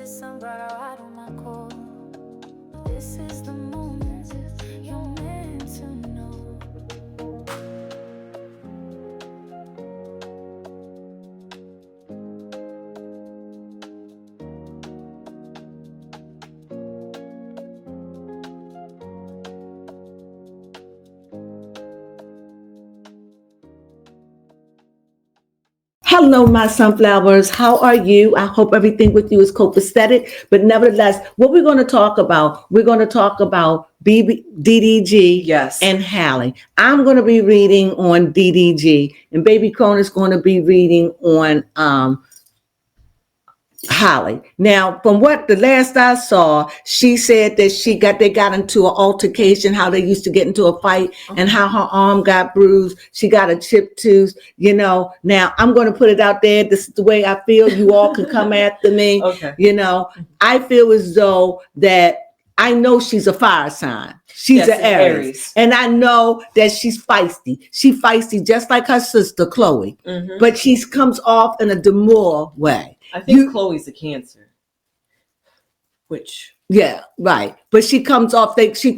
the sun brought a ride on my core. This is the moment you're meant to know. Hello, my sunflowers. How are you? I hope everything with you is copacetic. But nevertheless, what we're going to talk about, DDG Yes. and Halle. I'm going to be reading on DDG, and Baby Crones is going to be reading on Halle. Now, from what the last I saw, she said that they got into an altercation, how they used to get into a fight, and how her arm got bruised. She got a chipped tooth, Now, I'm going to put it out there. This is the way I feel. You all can come after me. Okay. I feel as though that I know she's a fire sign. She's an Aries. And I know that she's feisty. She's feisty just like her sister, Chloe. Mm-hmm. But she comes off in a demure way. I think Chloe's a Cancer. Yeah, right. But she comes off like she's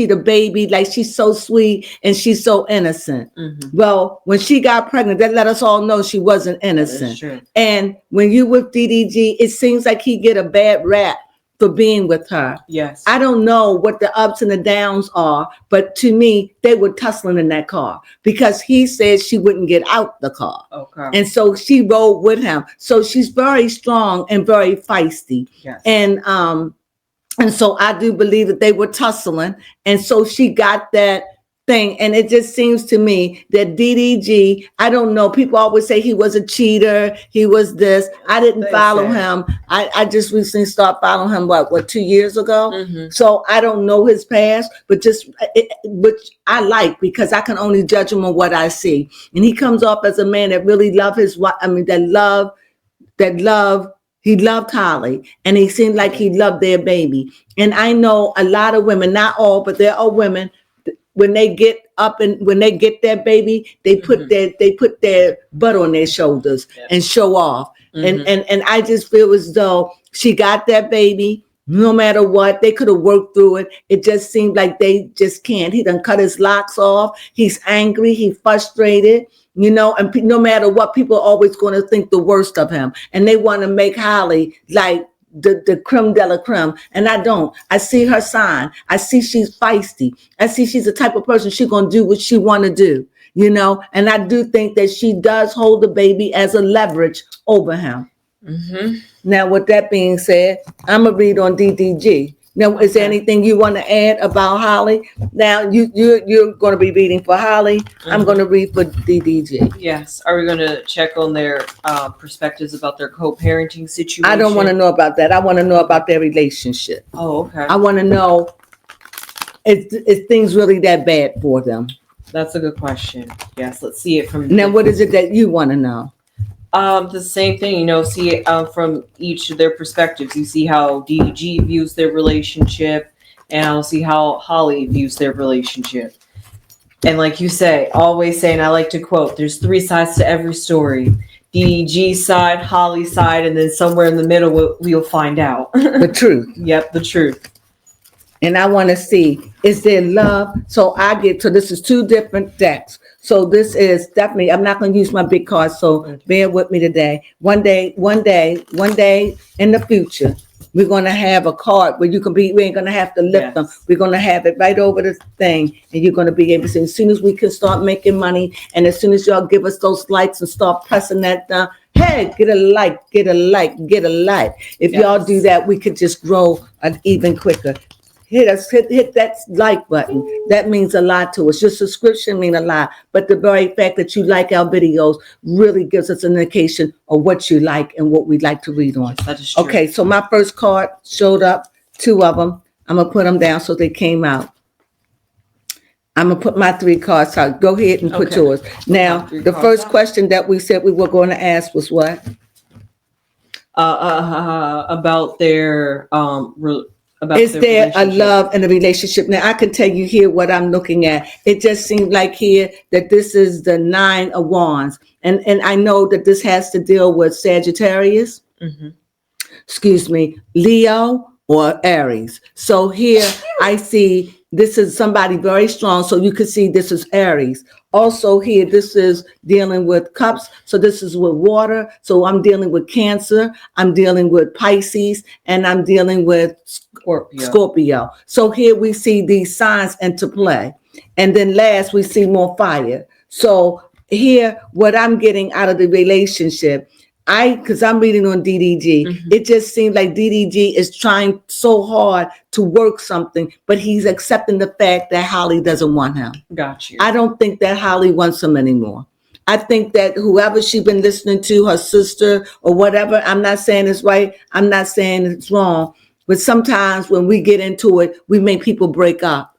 the baby, like she's so sweet and she's so innocent. Mm-hmm. Well, when she got pregnant, that let us all know she wasn't innocent. That is true. And when you with DDG, it seems like he get a bad rap for being with her. Yes. I don't know what the ups and the downs are, but to me, they were tussling in that car because he said she wouldn't get out the car. Okay. And so she rode with him. So she's very strong and very feisty. Yes. And so I do believe that they were tussling. And so she got that thing. And it just seems to me that DDG, I don't know, people always say he was a cheater, he was this. I didn't follow him. I just recently started following him, what 2 years ago? Mm-hmm. So I don't know his past, but which I like because I can only judge him on what I see. And he comes off as a man that really he loved Halle, and he seemed like he loved their baby. And I know a lot of women, not all, but there are women, when they get up and when they get their baby, they put their butt on their shoulders and show off. Mm-hmm. And I just feel as though she got that baby. No matter what, they could have worked through it. It just seemed like they just can't. He done cut his locks off. He's angry. He's frustrated. And no matter what, people are always going to think the worst of him. And they want to make Halle like the creme de la creme. And I don't. I see her sign. I see she's feisty. I see she's the type of person she's going to do what she want to do, And I do think that she does hold the baby as a leverage over him. Mm-hmm. Now, with that being said, I'm going to read on DDG. Now, is there anything you want to add about Halle? Now, you're going to be reading for Halle. Mm-hmm. I'm going to read for DDG. Yes. Are we going to check on their perspectives about their co-parenting situation? I don't want to know about that. I want to know about their relationship. Oh, okay. I want to know, is things really that bad for them? That's a good question. Yes, let's see it from... Now, what is it that you want to know? The same thing, see from each of their perspectives. You see how DDG views their relationship, and I'll see how Halle views their relationship. And like you say, always say, and I like to quote, there's 3 sides to every story. DDG side, Halle side, and then somewhere in the middle we'll find out. The truth. Yep, the truth. And I want to see, is there love? So this is 2 different decks. So this is definitely, I'm not going to use my big cards, so bear with me today. One day in the future, we're going to have a card where we ain't going to have to lift them. We're going to have it right over the thing, and you're going to be able to see. As soon as we can start making money, and as soon as y'all give us those likes and start pressing that down, hey, get a like. If y'all do that, we could just grow even quicker. Hit that like button. That means a lot to us. Your subscription means a lot, but the very fact that you like our videos really gives us an indication of what you like and what we'd like to read on. Yes, that is true. Okay, so my first card showed up, 2 of them. I'm gonna put them down so they came out. I'm gonna put my 3 cards out. Go ahead and put yours. Now, the first question that we said we were going to ask was what? About their Is there a love in a relationship? Now, I can tell you here what I'm looking at. It just seemed like here that this is the 9 of Wands. And I know that this has to deal with Sagittarius. Mm-hmm. Leo or Aries. So here I see this is somebody very strong. So you can see this is Aries. Also here, this is dealing with cups. So this is with water. So I'm dealing with Cancer. I'm dealing with Pisces, and I'm dealing with Scorpio. So here we see these signs into play. And then last, we see more fire. So here, what I'm getting out of the relationship, because I'm reading on DDG, it just seems like DDG is trying so hard to work something, but he's accepting the fact that Halle doesn't want him. Got you. I don't think that Halle wants him anymore. I think that whoever she's been listening to, her sister or whatever, I'm not saying it's right, I'm not saying it's wrong, but sometimes when we get into it, we make people break up.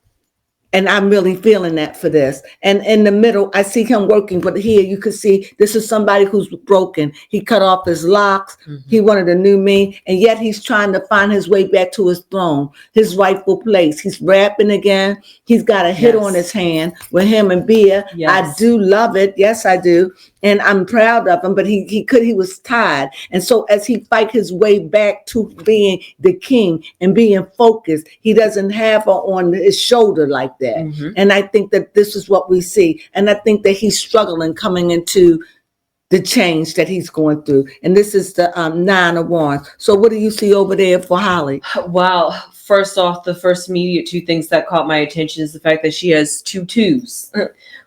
And I'm really feeling that for this. And in the middle, I see him working, but here you can see this is somebody who's broken. He cut off his locks. He wanted a new me, and yet he's trying to find his way back to his throne, his rightful place. He's rapping again. He's got a hit on his hand with him and Bia. I do love it. Yes, I do. And I'm proud of him, but he was tired. And so as he fight his way back to being the king and being focused, he doesn't have her on his shoulder like that. And I think that this is what we see. And I think that he's struggling coming into the change that he's going through. And this is the 9 of Wands. So what do you see over there for Halle? Wow. First off, the first immediate two things that caught my attention is the fact that she has 2 twos.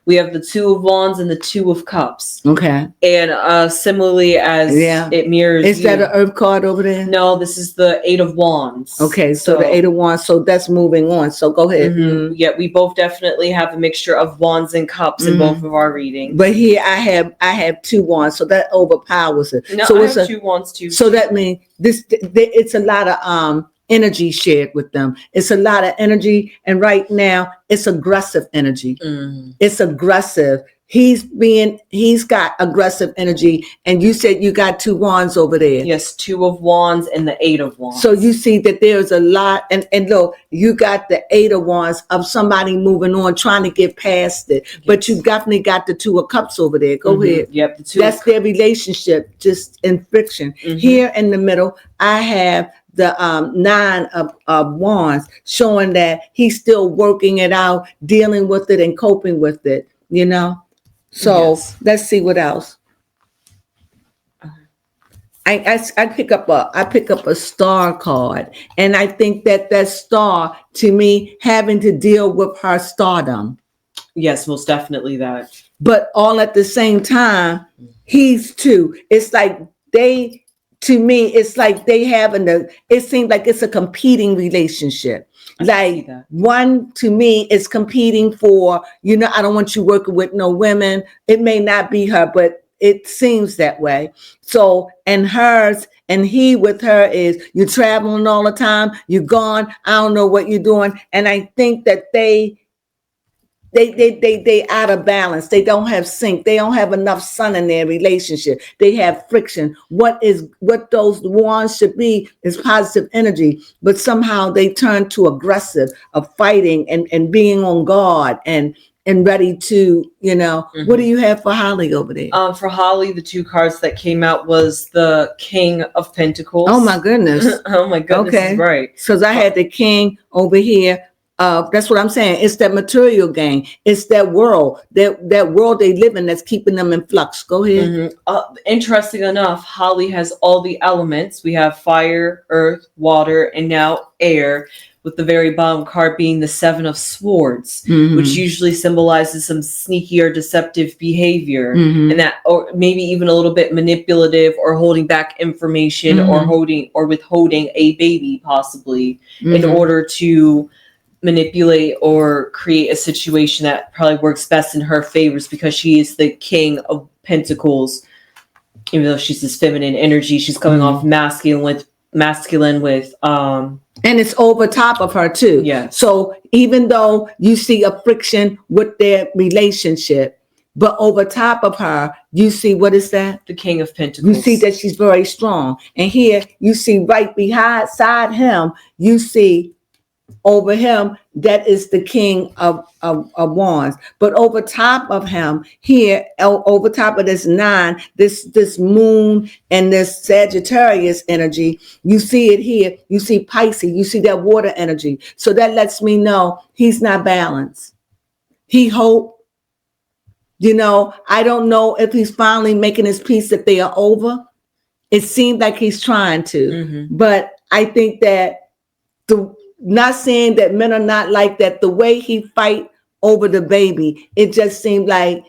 We have the 2 of Wands and the 2 of Cups. Okay. And similarly as it mirrors Is that an Earth card over there? No, this is the 8 of Wands. Okay, so the 8 of Wands. So that's moving on. So go ahead. Yeah, we both definitely have a mixture of Wands and Cups in both of our readings. But here I have 2 Wands, so that overpowers it. No, so I have 2 Wands too. So that means it's a lot of energy shared with them. It's a lot of energy, and right now it's aggressive energy. It's aggressive. He's got aggressive energy, and you said you got 2 Wands over there. Yes, 2 of Wands and the 8 of Wands. So you see that there's a lot, and look, you got the 8 of Wands of somebody moving on, trying to get past it. But you definitely got the 2 of Cups over there. Go ahead. Yep, the 2. That's their relationship, just in friction. Here in the middle, I have the 9 of Wands, showing that he's still working it out, dealing with it, and coping with it. You know. So let's see what else. I pick up a star card, and I think that star, to me, having to deal with her stardom. Yes, most definitely that. But all at the same time, he's too. It's like to me, it's like they having it seems like it's a competing relationship. Like one to me is competing for, I don't want you working with no women. It may not be her, but it seems that way. So, and hers and he with her is, you're traveling all the time, you're gone, I don't know what you're doing. And I think that they out of balance. They don't have sync. They don't have enough sun in their relationship. They have friction. What those wands should be is positive energy, but somehow they turn to aggressive, of fighting and being on guard and ready to, What do you have for Halle over there? For Halle, the 2 cards that came out was the King of Pentacles. Oh my goodness. Oh my goodness. Okay. Right. Because I had the King over here. That's what I'm saying. It's that material game. It's that world they live in that's keeping them in flux. Go ahead. Interesting enough, Halle has all the elements. We have fire, earth, water, and now air, with the very bottom card being the 7 of Swords, which usually symbolizes some sneaky or deceptive behavior, and that, or maybe even a little bit manipulative, or holding back information, or withholding a baby possibly in order to manipulate or create a situation that probably works best in her favors, because she is the King of Pentacles. Even though she's this feminine energy, she's coming off masculine with and it's over top of her too. Yeah. So even though you see a friction with their relationship, but over top of her, you see, what is that? The King of Pentacles. You see that she's very strong. And here you see right beside him, you see over him, that is the king of wands. But over top of him here, over top of this 9, this moon and this Sagittarius energy, you see it here. You see Pisces, you see that water energy. So that lets me know he's not balanced. He hope, I don't know if he's finally making his peace that they are over. It seems like he's trying to, but I think that not saying that men are not like that, the way he fight over the baby, it just seemed like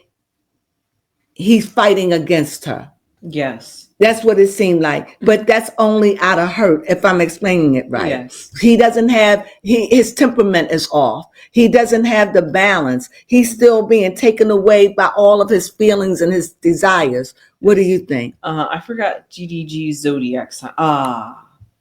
he's fighting against her. Yes. That's what it seemed like. But that's only out of hurt, if I'm explaining it right. Yes. He doesn't have, his temperament is off. He doesn't have the balance. He's still being taken away by all of his feelings and his desires. What do you think? I forgot DDG's zodiac sign.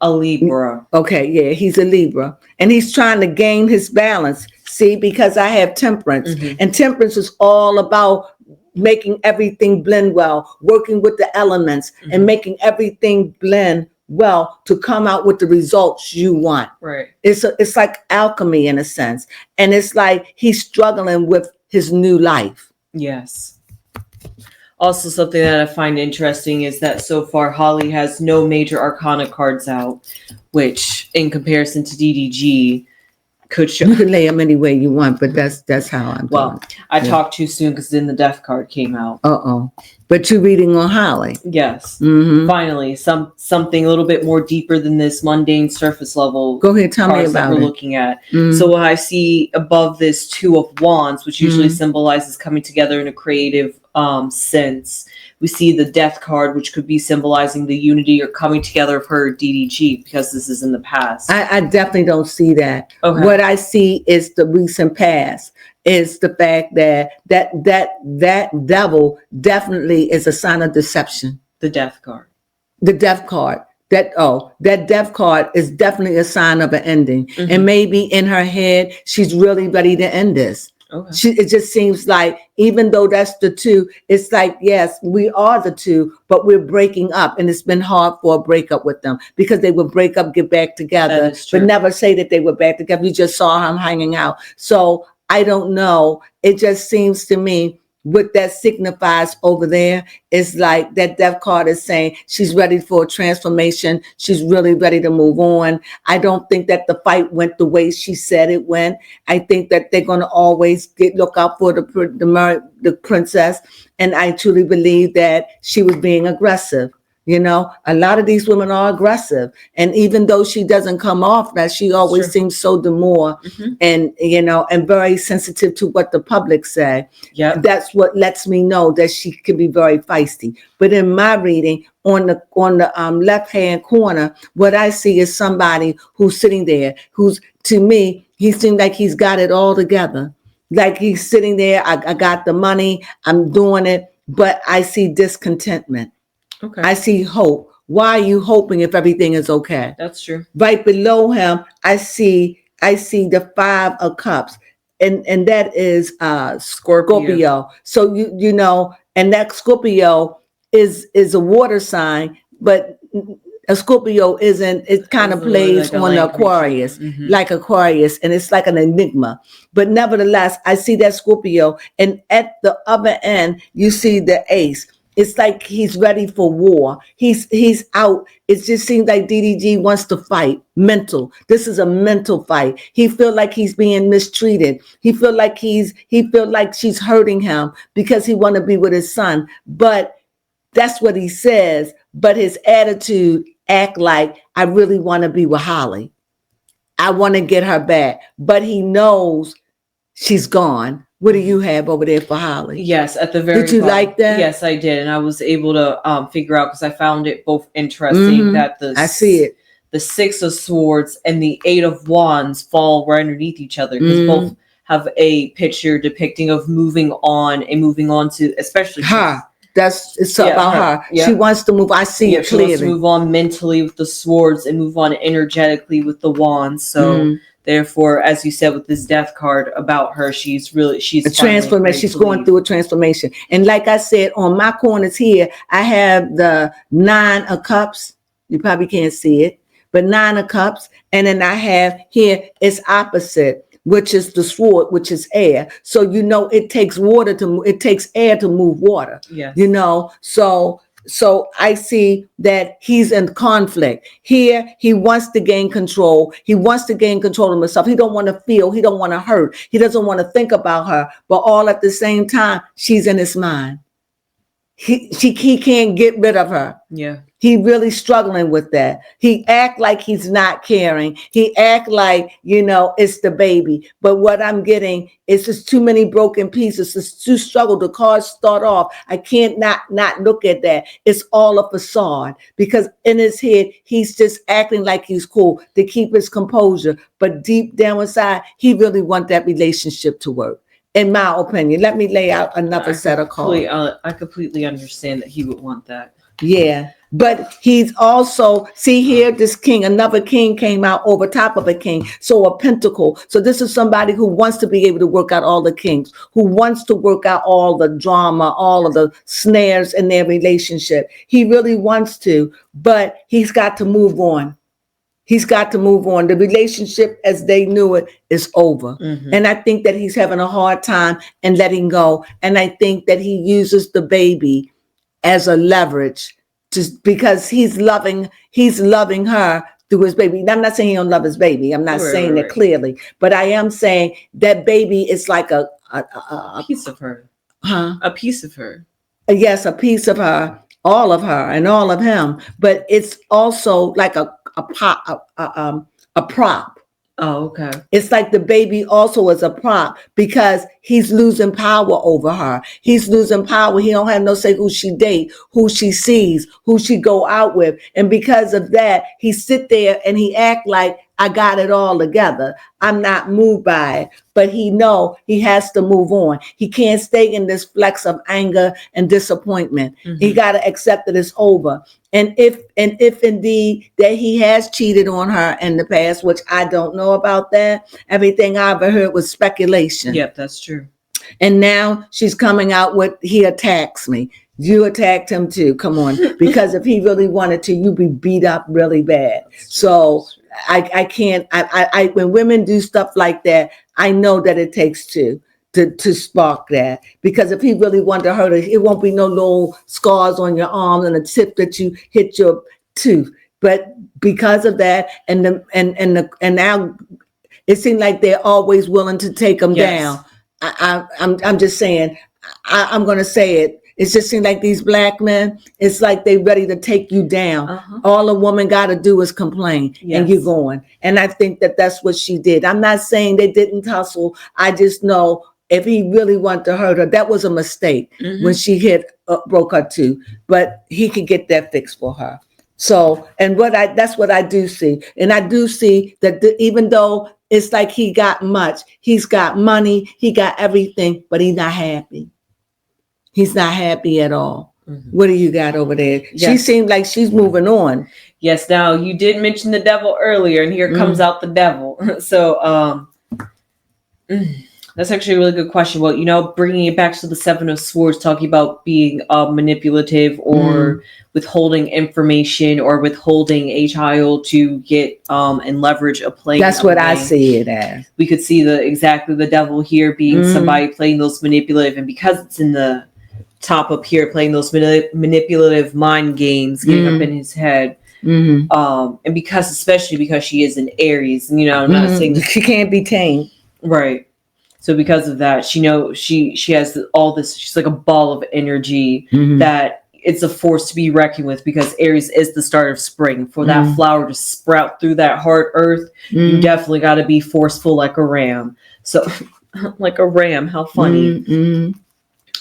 A Libra. Okay, yeah, he's a Libra. And he's trying to gain his balance. See, because I have temperance. And temperance is all about making everything blend well, working with the elements and making everything blend well to come out with the results you want. Right. It's like alchemy in a sense. And it's like he's struggling with his new life. Yes. Also, something that I find interesting is that so far Halle has no major arcana cards out, which in comparison to DDG could show. You can lay them any way you want, but that's how I'm doing it. I talked too soon because then the death card came out. But you're reading on Halle. Yes. Finally, something a little bit more deeper than this mundane surface level. Go ahead, tell me about we're it. looking at. So what I see above this 2 of Wands, which usually symbolizes coming together in a creative sense. We see the death card, which could be symbolizing the unity or coming together of her DDG, because this is in the past. I definitely don't see that. Okay. What I see is the recent past. Is the fact that devil definitely is a sign of deception. The death card. The death card. That death card is definitely a sign of an ending. And maybe in her head, she's really ready to end this. Okay. It just seems like, even though that's the 2, it's like, yes, we are the 2, but we're breaking up. And it's been hard for a breakup with them because they would break up, get back together, but never say that they were back together. You just saw him hanging out. So I don't know. It just seems to me what that signifies over there is like that death card is saying she's ready for a transformation. She's really ready to move on. I don't think that the fight went the way she said it went. I think that they're going to always look out for the princess. And I truly believe that she was being aggressive. A lot of these women are aggressive. And even though she doesn't come off that, she always seems so demure and, and very sensitive to what the public say. Yeah. That's what lets me know that she can be very feisty. But in my reading, on the left-hand corner, what I see is somebody who's sitting there, who's, to me, he seems like he's got it all together. Like he's sitting there, I got the money, I'm doing it, but I see discontentment. Okay. I see hope. Why are you hoping if everything is okay? That's true. Right below him, I see the 5 of Cups, and that is Scorpio. So and that Scorpio is a water sign, but a Scorpio isn't. It kind of plays like on the Aquarius, like Aquarius, and it's like an enigma. But nevertheless, I see that Scorpio, and at the other end, you see the Ace. It's like he's ready for war. He's out. It just seems like DDG wants to fight. Mental. This is a mental fight. He feel like he's being mistreated. He feel like she's hurting him because he want to be with his son. But that's what he says. But his attitude act like, I really want to be with Halle. I want to get her back. But he knows she's gone. What do you have over there for Halle? Yes, at the very Did you bottom. like that? Yes, I did. And I was able to figure out, because I found it both interesting that I see it. The 6 of Swords and the 8 of Wands fall right underneath each other, because both have a picture depicting of moving on and moving on to, especially her. It's about her. Yeah. She wants to move. I see it clearly. She wants to move on mentally with the swords and move on energetically with the wands. So therefore, as you said with this death card about her, she's a transformation. She's going through a transformation. And like I said, on my corners here, I have the 9 of Cups. You probably can't see it, but 9 of cups. And then I have here, it's opposite, which is the sword, which is air. So, it takes it takes air to move water, Yes. So I see that he's in conflict. Here, he wants to gain control. He wants to gain control of himself. He don't want to feel. He don't want to hurt. He doesn't want to think about her. But all at the same time, she's in his mind. He can't get rid of her. Yeah. He really struggling with that. He act like he's not caring. He act like, it's the baby. But what I'm getting is just too many broken pieces. It's too struggle. The cards start off. I can't not look at that. It's all a facade because in his head, he's just acting like he's cool to keep his composure. But deep down inside, he really wants that relationship to work. In my opinion, let me lay out another set of cards. I completely understand that he would want that. Yeah. But he's also, see here, this king, another king came out over top of a king. So a pentacle. So this is somebody who wants to be able to work out all the kings, who wants to work out all the drama, all of the snares in their relationship. He really wants to, but he's got to move on. He's got to move on. The relationship as they knew it is over. Mm-hmm. And I think that he's having a hard time and letting go. And I think that he uses the baby as a leverage just because he's loving her through his baby. I'm not saying he don't love his baby. I'm not saying that clearly, but I am saying that baby is like a piece of her. Huh? A piece of her. Yes, a piece of her, all of her and all of him. But it's also like a prop. Oh, okay. It's like the baby also is a prop because he's losing power over her. He's losing power. He don't have no say who she date, who she sees, who she go out with. And because of that, he sit there and he act like I got it all together. I'm not moved by it, but he know he has to move on. He can't stay in this flex of anger and disappointment. Mm-hmm. He got to accept that it's over. And if indeed that he has cheated on her in the past, which I don't know about that, everything I ever heard was speculation. Yep, that's true. And now she's coming out with, he attacks me. You attacked him too. Come on. Because if he really wanted to, you'd be beat up really bad. So I can't, when women do stuff like that, I know that it takes two to spark that. Because if he really wanted to hurt her, it won't be no little scars on your arm and a tip that you hit your tooth. But because of that, and now it seems like they're always willing to take them down. I'm just saying, I'm going to say it. It just seems like these black men, it's like they ready to take you down. Uh-huh. All a woman got to do is complain and you're going. And I think that that's what she did. I'm not saying they didn't tussle. I just know if he really wanted to hurt her, that was a mistake when she broke her tooth. But he could get that fixed for her. So, and that's what I do see. And I do see that even though it's like he got much, he's got money, he got everything, but he's not happy. He's not happy at all. Mm-hmm. What do you got over there? Yes. She seems like she's moving on. Yes. Now you did mention the devil earlier, and here comes out the devil. So that's actually a really good question. Well, bringing it back to the Seven of Swords, talking about being manipulative or withholding information or withholding a child to get and leverage a play. That's what I see it as. We could see the devil here being somebody playing those manipulative, and because it's in the top up here, playing those manipulative mind games, getting up in his head. And especially because she is an Aries, and I'm not saying she can't be tamed, right? So because of that, she has all this. She's like a ball of energy that it's a force to be reckoned with, because Aries is the start of spring. For that flower to sprout through that hard earth, you definitely got to be forceful like a ram. So like a ram, how funny.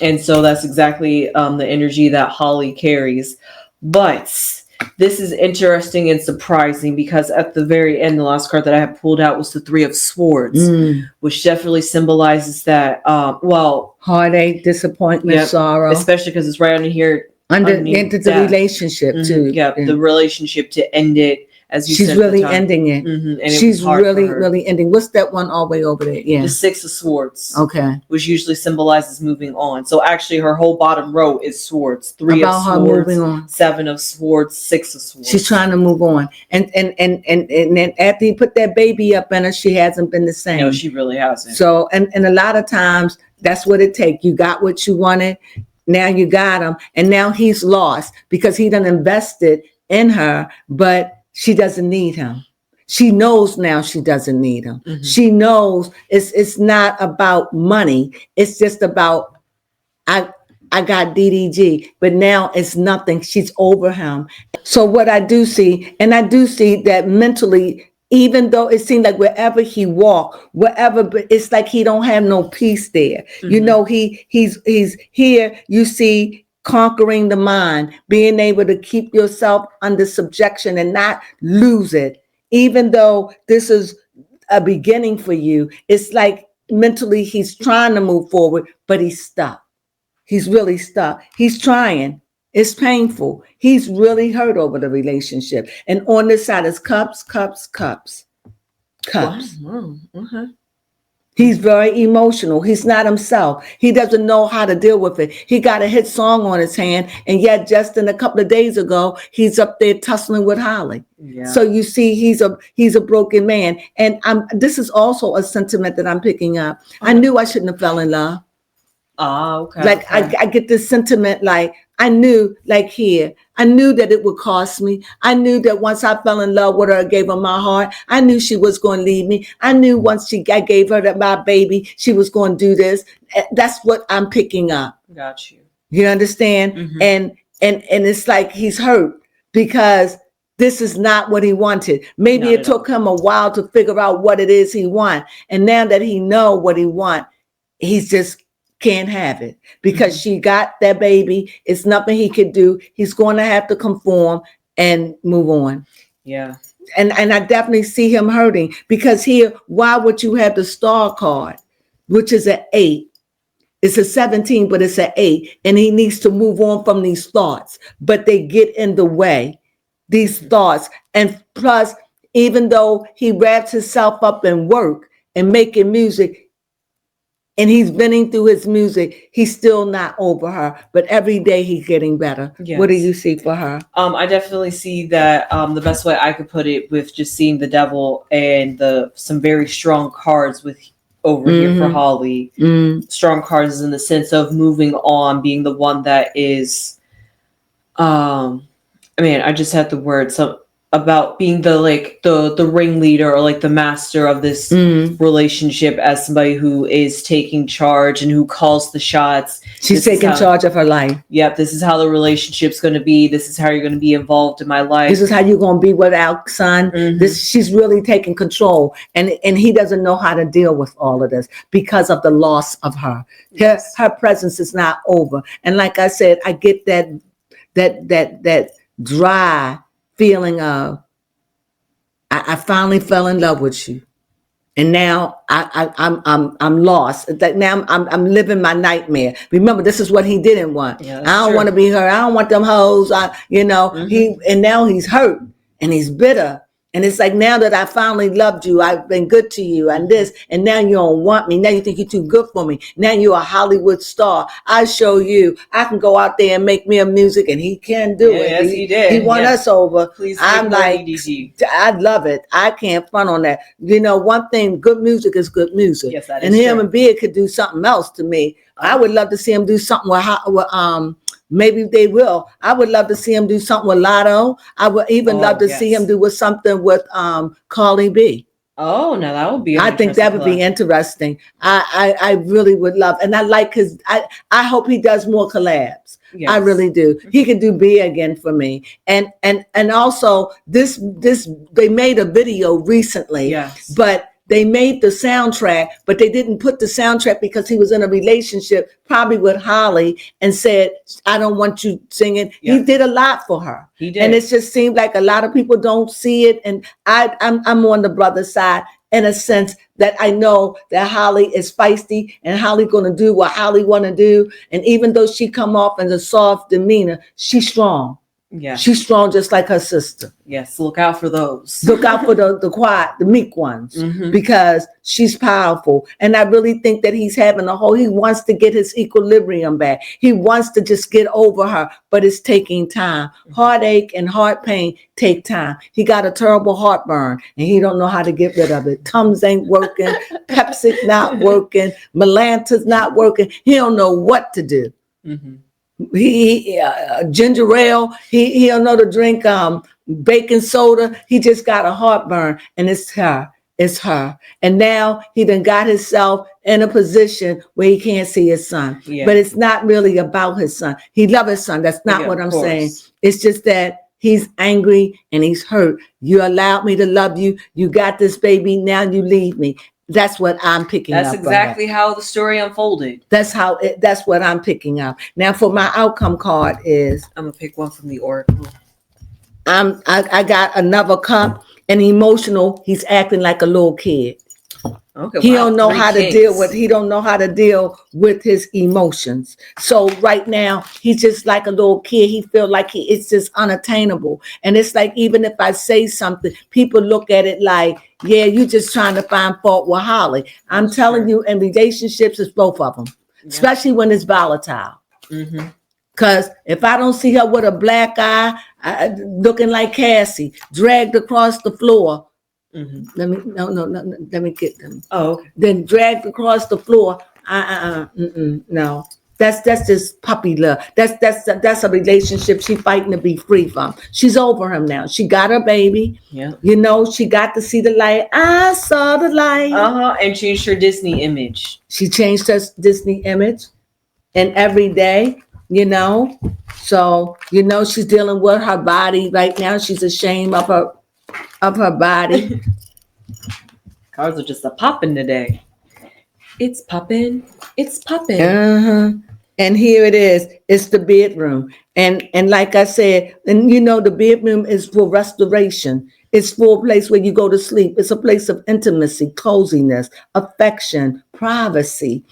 And so that's exactly the energy that Halle carries. But this is interesting and surprising, because at the very end, the last card that I have pulled out was the Three of Swords, which definitely symbolizes that, heartache, disappointment, sorrow. Especially because it's right under here. Into the relationship too. The relationship, to end it as you She's said. really ending it. And it She's was hard for really, her. really ending. What's that one all the way over there? Yeah. The Six of Swords. Okay. Which usually symbolizes moving on. So actually her whole bottom row is swords. Three About of her swords, moving on. Seven of swords, Six of swords. She's trying to move on. And then after you put that baby up in her, she hasn't been the same. No, she really hasn't. So, and a lot of times that's what it takes. You got what you wanted. Now you got him. And now he's lost because he done invested in her, but she doesn't need him. She knows now she doesn't need him. She knows it's not about money. It's just about, I got DDG, but now it's nothing. She's over him. So what I do see, and I do see that mentally, even though it seems like wherever he walk, wherever, but it's like he don't have no peace there. You know, he's here. You see, conquering the mind, being able to keep yourself under subjection and not lose it. Even though this is a beginning for you, it's like mentally he's trying to move forward, but he's stuck. He's really stuck. He's trying. It's painful. He's really hurt over the relationship. And on this side is cups, cups, cups, cups. Wow. Okay. He's very emotional. He's not himself. He doesn't know how to deal with it. He got a hit song on his hand, and yet just in a couple of days ago, he's up there tussling with Halle. Yeah. So you see, he's a broken man. And this is also a sentiment that I'm picking up. I knew I shouldn't have fell in love. Okay. Like okay. I get this sentiment, like I knew, like here, I knew that it would cost me. I knew that once I fell in love with her, I gave her my heart. I knew she was going to leave me. I knew once I gave her my baby, she was going to do this. That's what I'm picking up. Got you. You understand? And it's like he's hurt because this is not what he wanted. Maybe Not it at took him a while to figure out what it is he wants. And now that he know what he wants, he's just can't have it because she got that baby. It's nothing he could do. He's going to have to conform and move on. Yeah. And I definitely see him hurting because here, why would you have the star card, which is an 8? It's a 17, but it's an 8. And he needs to move on from these thoughts, but they get in the way, these thoughts. And plus, even though he wraps himself up in work and making music, and he's venting through his music, he's still not over her. But every day he's getting better. Yes. What do you see for her? I definitely see that the best way I could put it with just seeing the devil and some very strong cards with over here for Halle. Strong cards in the sense of moving on, being the one that is I just had the word about being the ringleader or like the master of this relationship as somebody who is taking charge and who calls the shots. She's taking charge of her life. Yep, this is how the relationship's going to be. This is how you're going to be involved in my life. This is how you're going to be with our son. She's really taking control, and he doesn't know how to deal with all of this because of the loss of her. Yes. Her presence is not over, and like I said, I get that dry feeling of I finally fell in love with you, and now I'm lost. That now I'm living my nightmare. Remember, this is what he didn't want. Yeah, I don't want to be her. I don't want them hoes. He and now he's hurt and he's bitter. And it's like, now that I finally loved you, I've been good to you and this, and now you don't want me. Now you think you're too good for me. Now you're a Hollywood star. I show you, I can go out there and make me a music, and he can do it. Yes, he did. He won us over. Please I'm like, DDG. I love it. I can't front on that. You know, one thing, good music is good music. Yes, that and is him true. and Beard could do something else to me. I would love to see him do something with maybe they will. I would love to see him do something with Lotto. I would even love to see him do something with Carly B. Oh, now that would be. I think that would be interesting. I really would love, and I like his. I hope he does more collabs. Yes. I really do. He could do B again for me, and also this they made a video recently. Yes. But they made the soundtrack, but they didn't put the soundtrack because he was in a relationship, probably with Halle, and said, I don't want you singing. Yeah. He did a lot for her. He did. And it just seemed like a lot of people don't see it. And I'm on the brother side in a sense that I know that Halle is feisty and Halle going to do what Halle want to do. And even though she come off in a soft demeanor, she's strong. Yeah. She's strong just like her sister. Yes. Look out for those. Look out for the quiet, the meek ones, because she's powerful. And I really think that he's having he wants to get his equilibrium back. He wants to just get over her, but it's taking time. Heartache and heart pain take time. He got a terrible heartburn and he don't know how to get rid of it. Tums ain't working. Pepsi not working. Melanta's not working. He don't know what to do. He ginger ale. He don't know to drink baking soda. He just got a heartburn, and it's her. It's her. And now he done got himself in a position where he can't see his son. Yeah. But it's not really about his son. He loves his son. That's not what I'm saying. It's just that he's angry and he's hurt. You allowed me to love you. You got this baby. Now you leave me. That's what I'm picking up. That's exactly how the story unfolded. That's what I'm picking up. Now for my outcome card is I'm gonna pick one from the oracle. I got another cup, and emotional, he's acting like a little kid. Okay. He don't know how to deal with his emotions. So right now he's just like a little kid. He feel like it's just unattainable. And it's like, even if I say something, people look at it like, yeah, you just trying to find fault with Holly. I'm telling you, in relationships, it's both of them, especially when it's volatile. Because if I don't see her with a black eye, looking like Cassie, dragged across the floor, let me get them. Oh, okay. Then dragged across the floor. No, that's just puppy love. That's a relationship she's fighting to be free from. She's over him now. She got her baby. Yeah. You know, she got to see the light. I saw the light. And changed her Disney image. She changed her Disney image, and every day, you know. So she's dealing with her body right now. She's ashamed of her body. Cards are just a popping today. It's popping. It's popping. And here it is. It's the bedroom. And like I said, and the bedroom is for restoration. It's for a place where you go to sleep. It's a place of intimacy, coziness, affection, privacy.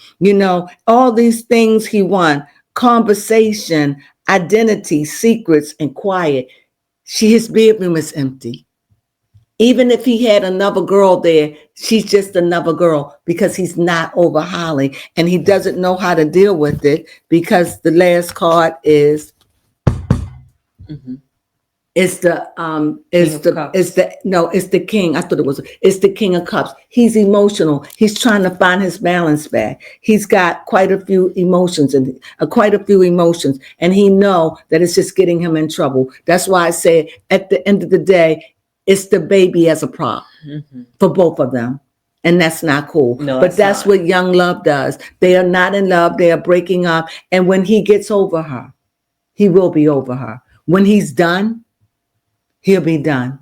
All these things he wants. Conversation, identity, secrets, and quiet. His bedroom is empty. Even if he had another girl there, she's just another girl, because he's not over Holly, and he doesn't know how to deal with it, because the last card is it's the king. I thought it's the King of Cups. He's emotional. He's trying to find his balance back. He's got quite a few emotions and and he know that it's just getting him in trouble. That's why I say at the end of the day, it's the baby as a prop for both of them. And that's not cool. No, but that's what young love does. They are not in love. They are breaking up. And when he gets over her, he will be over her. When he's done, he'll be done.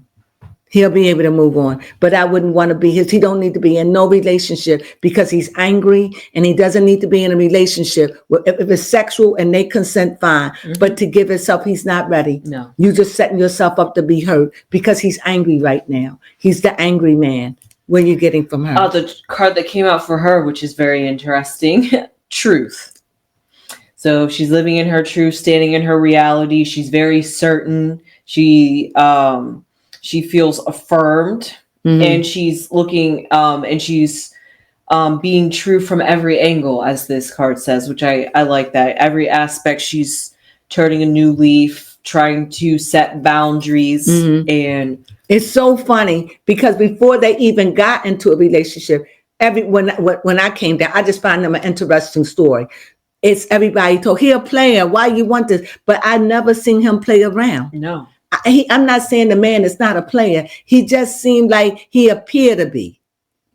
He'll be able to move on. But I wouldn't want to be he don't need to be in no relationship, because he's angry, and he doesn't need to be in a relationship. If it's sexual and they consent, fine. But to give himself, he's not ready. No. You just setting yourself up to be hurt, because he's angry right now. He's the angry man. What are you getting from her? Oh, the card that came out for her, which is very interesting. Truth. So she's living in her truth, standing in her reality. She's very certain. She feels affirmed, and she's looking, and she's being true from every angle, as this card says, which I like that. Every aspect, she's turning a new leaf, trying to set boundaries. And it's so funny, because before they even got into a relationship, when I came down, I just find them an interesting story. It's everybody told, he a player, why you want this? But I never seen him play around. No. I'm not saying the man is not a player. He just seemed like he appeared to be,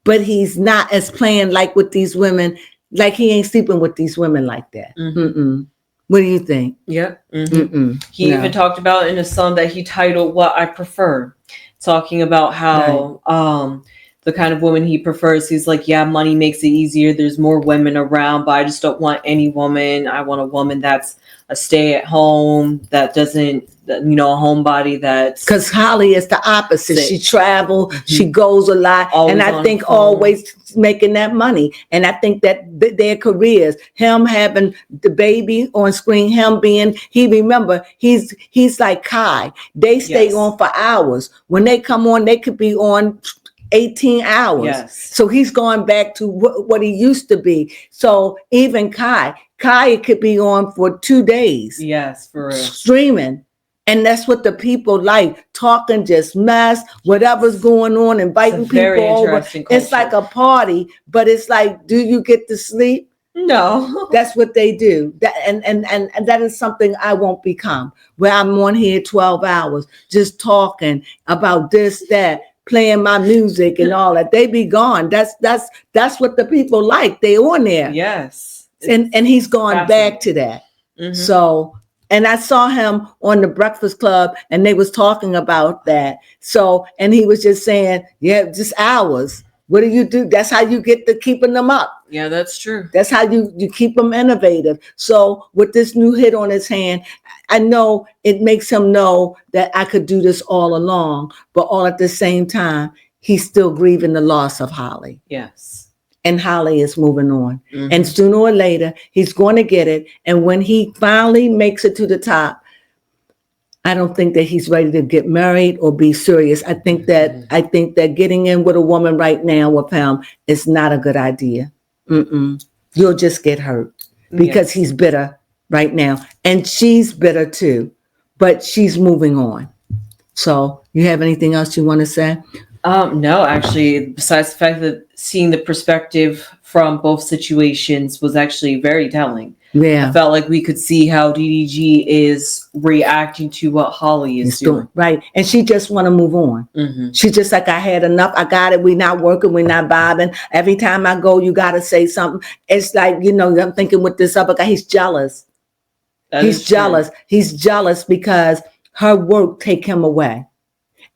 but he's not as playing like with these women. Like he ain't sleeping with these women like that. What do you think? Yeah. He even talked about in a song that he titled "What I Prefer," talking about how the kind of woman he prefers. He's like, yeah, money makes it easier. There's more women around, but I just don't want any woman. I want a woman that's a stay at home, that doesn't, a homebody that's. Because Holly is the opposite. Sick. She travel, she goes a lot, Always and I on think the phone. always making that money. And I think that their careers, him having the baby on screen, him being, he's like Kai. They stay Yes. on for hours. When they come on, they could be on 18 hours. Yes. So he's going back to what he used to be. So even Kai could be on for 2 days. Yes, for real. Streaming. And that's what the people like, talking just mess, whatever's going on, inviting It's a very people over. interesting It's like culture. a party, but it's like, do you get to sleep? No. That's what they do. And that is something I won't become, where I'm on here 12 hours, just talking about this, that, playing my music and all that. They be gone. That's what the people like. They on there. Yes. And he's gone back to that. Mhm. So, and I saw him on the Breakfast Club and they was talking about that. So, and he was just saying, yeah, just hours. What do you do? That's how you get to keeping them up. Yeah, that's true. That's how you keep them innovative. So with this new hit on his hand, I know it makes him know that I could do this all along, but all at the same time, he's still grieving the loss of Holly. Yes. And Holly is moving on. Mhm. And sooner or later, he's going to get it. And when he finally makes it to the top, I don't think that he's ready to get married or be serious. I think that getting in with a woman right now with him is not a good idea. You'll just get hurt because he's bitter right now. And she's bitter too, but she's moving on. So you have anything else you want to say? No, actually, besides the fact that seeing the perspective from both situations was actually very telling. Yeah. I felt like we could see how DDG is reacting to what Holly is doing. Right. And she just want to move on. Mm-hmm. She just like, I had enough. I got it. We're not working. We're not vibing. Every time I go, you got to say something. It's like, I'm thinking with this other guy, he's jealous. He's jealous. He's jealous because her work take him away.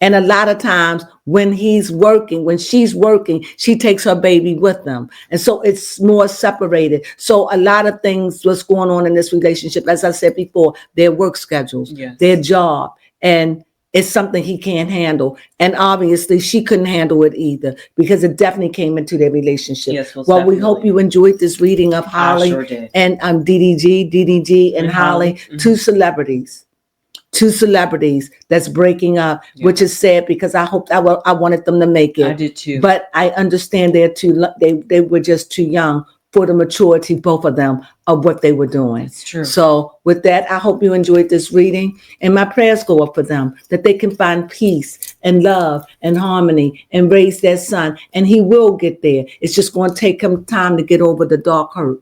And a lot of times when she's working, she takes her baby with them. And so it's more separated. So a lot of things, what's going on in this relationship, as I said before, their work schedules, their job, and it's something he can't handle. And obviously she couldn't handle it either because it definitely came into their relationship. Yes, well, we hope you enjoyed this reading of Holly and DDG and Holly, two celebrities that's breaking up, which is sad because I wanted them to make it. I did too. But I understand they were just too young for the maturity, both of them, of what they were doing. It's true. So with that, I hope you enjoyed this reading, and my prayers go up for them, that they can find peace and love and harmony and raise their son. And he will get there. It's just going to take him time to get over the dark hurt.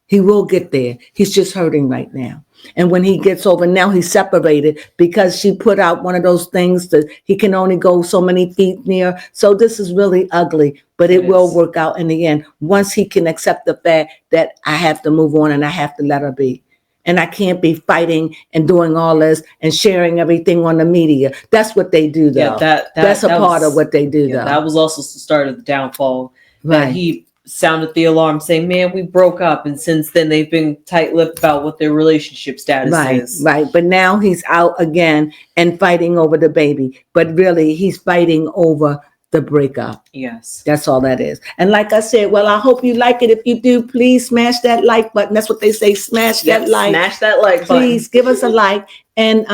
He will get there. He's just hurting right now. And when he gets over, now he's separated because she put out one of those things that he can only go so many feet near. So this is really ugly, but it will work out in the end once he can accept the fact that I have to move on and I have to let her be. And I can't be fighting and doing all this and sharing everything on the media. That's what they do, though. Yeah, that's a part of what they do, though. That was also the start of the downfall. Right. He sounded the alarm saying, man, we broke up. And since then, they've been tight-lipped about what their relationship status is. Right. But now he's out again and fighting over the baby. But really, he's fighting over the breakup. Yes. That's all that is. And like I said, well, I hope you like it. If you do, please smash that like button. That's what they say. Smash that like. Smash that like button. Please give us a like. And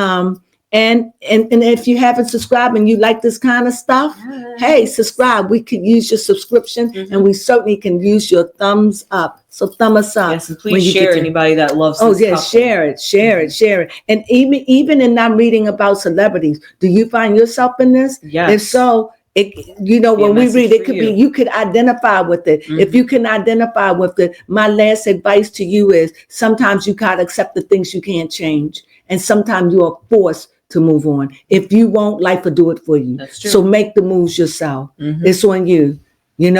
if you haven't subscribed and you like this kind of stuff, hey, subscribe. We could use your subscription, and we certainly can use your thumbs up. So thumb us up. Yes, and please share anybody that loves this couple. share it. And even in not reading about celebrities, do you find yourself in this? Yes. If so, when we read, it could be, you could identify with it. If you can identify with it, my last advice to you is sometimes you gotta accept the things you can't change. And sometimes you are forced to move on. If you won't, life will do it for you. That's true. So make the moves yourself. It's on you. You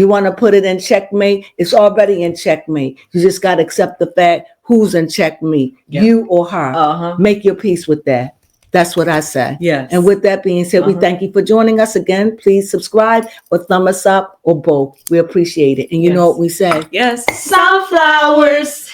want to put it in checkmate. It's already in checkmate. You just got to accept the fact who's in checkmate, you or her. Make your peace with that. That's what I say. Yes. And with that being said, we thank you for joining us again. Please subscribe or thumb us up or both. We appreciate it. And you know Yes. what we say? Yes. Sunflowers.